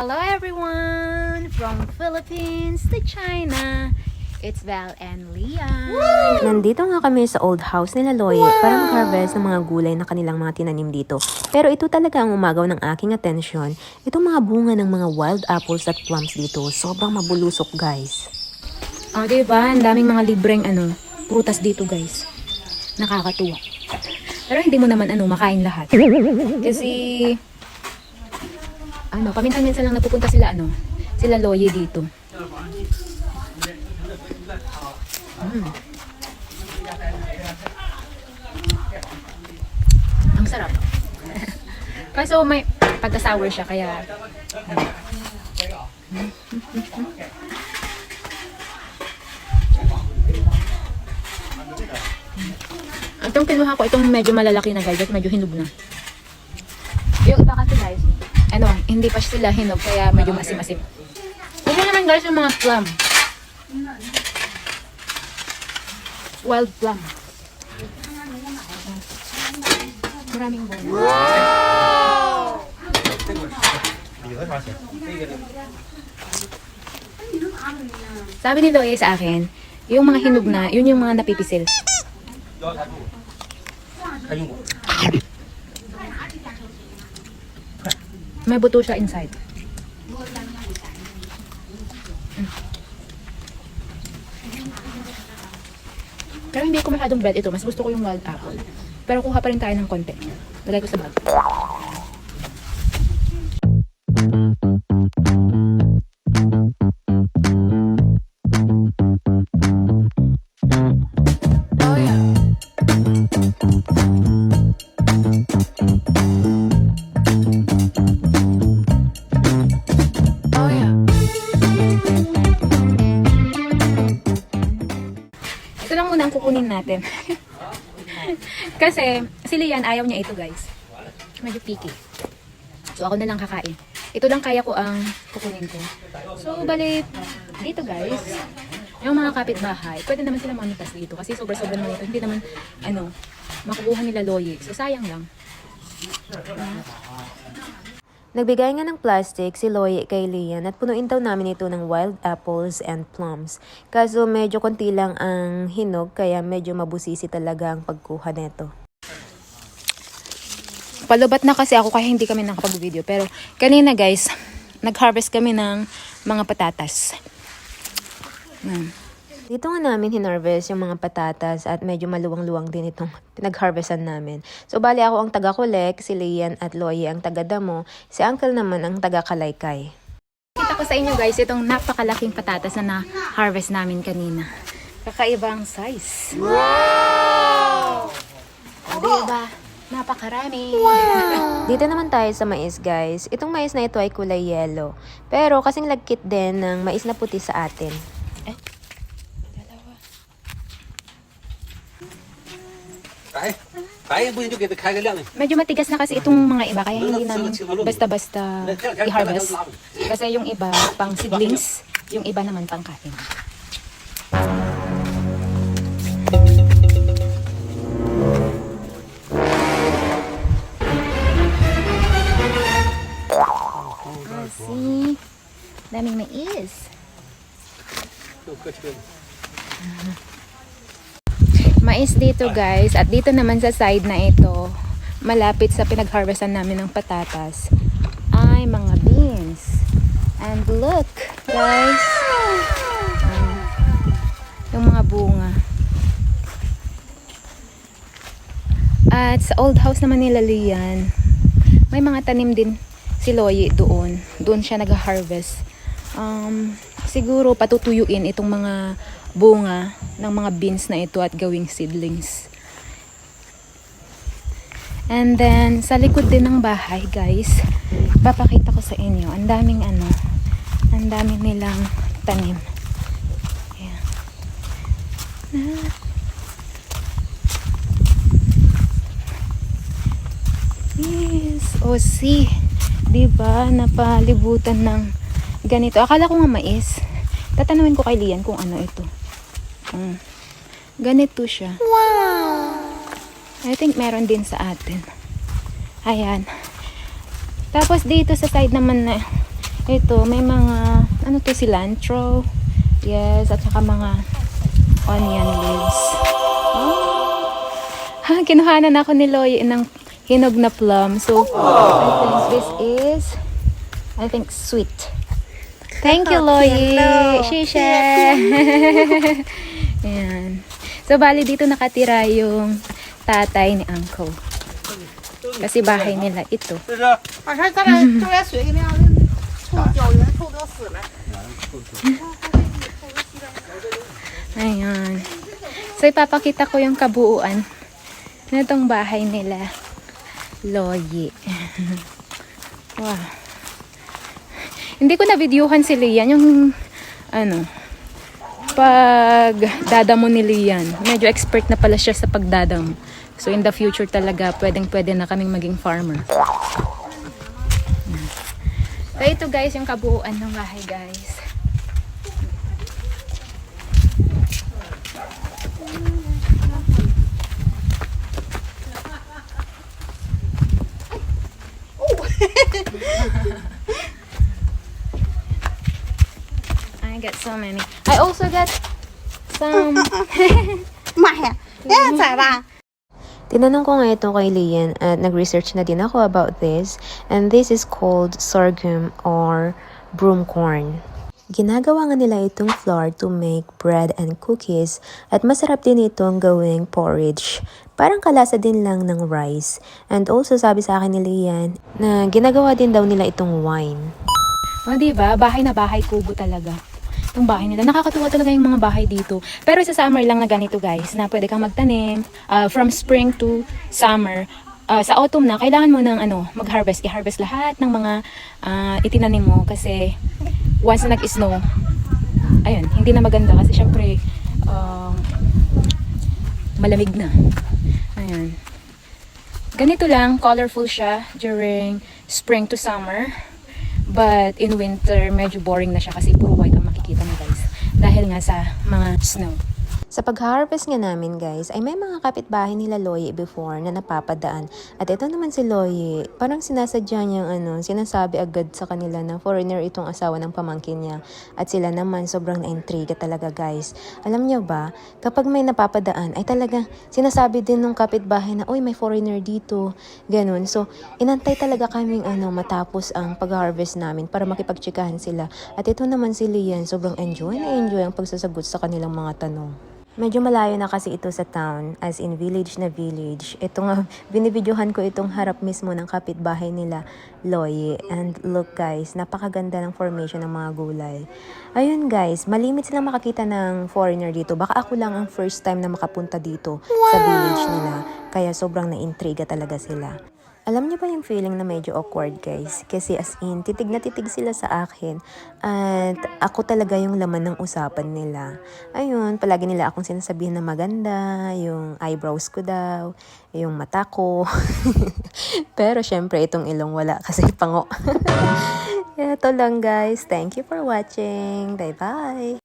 Hello everyone! From Philippines to China, it's Val and Leah. Nandito nga kami sa old house nila Loie para mag-harvest ng mga gulay na kanilang mga tinanim dito. Pero ito talaga ang umagaw ng aking atensyon. Itong mga bunga ng mga wild apples at plums dito. Sobrang mabulusok, guys. Oh, diba? Ang daming mga libreng prutas dito, guys. Nakakatuwa. Pero hindi mo naman makain lahat. Kasi paminsan-minsan lang napupunta sila sila Loie dito. Ang sarap. Kaso may pagka-sour siya kaya itong kinuha ko, itong medyo malalaki na guys, at medyo hinog na. Yung iba kasi guys, hindi pa sila hinog kaya medyo masim-masim. Ito naman guys yung mga plum. Wild plum. Maraming bunga. Wow! Sabi ni Loie sa akin, yung mga hinog na, yun yung mga napipisil. May buto siya inside. Pero hindi ko masyadong bread ito. Mas gusto ko yung wild apple. Pero kuha pa rin tayo ng konti. Lagay ko sa bag. Oh yeah. Oh yeah. Ito lang muna ang kukunin natin. Kasi, si Lian ayaw niya ito guys. Medyo picky. So, ako na lang kakain. Ito lang kaya ko ang kukunin ko. So, balik dito guys. Yung mga kapitbahay, pwede naman sila mamitas dito. Kasi sobra-sobra naman ito. Hindi naman, makukuha nila Loie. So, sayang lang. Nagbigay nga ng plastic si Loie kay Lian at punuin daw namin ito ng wild apples and plums. Kaso medyo konti lang ang hinog kaya medyo mabusisi talaga ang pagkuha nito. Palubat na kasi ako kaya hindi kami nakapag-video. Pero kanina guys, nag-harvest kami ng mga patatas. Dito nga namin hinarvest yung mga patatas at medyo maluwang-luwang din itong pinag-harvestan namin. So bali ako ang taga-collect, si Lian at Loie ang taga-damo, si Uncle naman ang taga-kalaykay. Kita ko sa inyo guys, itong napakalaking patatas na na-harvest namin kanina. Kakaibang size. Wow! Diba? Napakarami. Wow! Dito naman tayo sa mais, guys. Itong mais na ito ay kulay yellow. Pero kasing lagkit din ng mais na puti sa atin. Medyo matigas na kasi itong mga iba kaya hindi namin basta-basta i-harvest. Kasi yung iba pang seedlings, yung iba naman pang kain. See? Daming mais. Mais dito guys, at dito naman sa side na ito, malapit sa pinag-harvestan namin ng patatas, ay mga beans. And look guys, yung mga bunga. At sa old house naman nila Lian, may mga tanim din si Loie doon. Doon siya nag-harvest. Siguro patutuyuin itong mga bunga ng mga beans na ito at gawing seedlings. And then sa likod din ng bahay guys, papakita ko sa inyo, ang daming nilang tanim. Ayan. Yes, see, diba napalibutan ng ganito. Akala ko nga mais. Tatanungin ko kay Lian kung ano ito. Ganito siya. Wow! I think meron din sa atin. Ayan. Tapos dito sa side naman na Ito, may mga, ano to, cilantro. Yes, at saka mga onion leaves. Oh. Ha, kinuhanan ako ni Loy ng hinog na plum. So, I think this is, sweet. Thank you, Loy. Shisha. Ayan. So, bali dito nakatira yung tatay ni Uncle. Kasi bahay nila ito. 把它再来装点水，给那样臭胶原臭都要死了。 Ayan. So, ipapakita ko yung kabuuan na itong bahay nila. Loyi. Wow. Hindi ko na-videohan si Lian yung pag dadamo ni Lian. Medyo expert na pala siya sa pagdadamo. So, in the future talaga, pwedeng-pwede na kaming maging farmer. So, ito guys, yung kabuuan ng bahay guys. I got so many. I also got some. 妈呀，那咋办？ Tinanong ko nga ito kay Lian at nag-research na din ako about this, and this is called sorghum or broom corn. Ginagawa nga nila itong flour to make bread and cookies at masarap din itong gawing porridge. Parang kalasa din lang ng rice. And also sabi sa akin ni Lian na ginagawa din daw nila itong wine. O, diba? Bahay na bahay, kubo talaga. Itong bahay nila. Nakakatuwa talaga yung mga bahay dito. Pero sa summer lang na ganito guys, na pwede kang magtanim. From spring to summer. Sa autumn na, kailangan mo ng mag-harvest. I-harvest lahat ng mga itinanim mo kasi once na nag-snow, ayun, hindi na maganda kasi syempre malamig na. Ayan. Ganito lang, colorful siya during spring to summer. But in winter, medyo boring na siya kasi puro white ang makikita mo guys. Dahil nga sa mga snow. Sa pag-harvest nga namin guys, ay may mga kapitbahay nila Loye before na napapadaan. At ito naman si Loye, parang sinasadya niyang sinasabi agad sa kanila na foreigner itong asawa ng pamangkin niya. At sila naman sobrang na-intriga talaga guys. Alam niyo ba, kapag may napapadaan ay talaga sinasabi din ng kapitbahay na, uy may foreigner dito. Ganun. So, inantay talaga kaming matapos ang pag-harvest namin para makipagtsikahan sila. At ito naman si Lian, sobrang enjoy ang pagsasagot sa kanilang mga tanong. Medyo malayo na kasi ito sa town, as in village na village. Ito nga, binibidyohan ko itong harap mismo ng kapitbahay nila, Loye. And look guys, napakaganda ng formation ng mga gulay. Ayun guys, malimit silang makakita ng foreigner dito. Baka ako lang ang first time na makapunta dito sa village nila. Kaya sobrang na-intriga talaga sila. Alam niyo ba yung feeling na medyo awkward guys? Kasi as in, titig na titig sila sa akin. At ako talaga yung laman ng usapan nila. Ayun, palagi nila akong sinasabihan na maganda, yung eyebrows ko daw, yung mata ko. Pero syempre itong ilong wala kasi pango. Ito lang guys. Thank you for watching. Bye bye!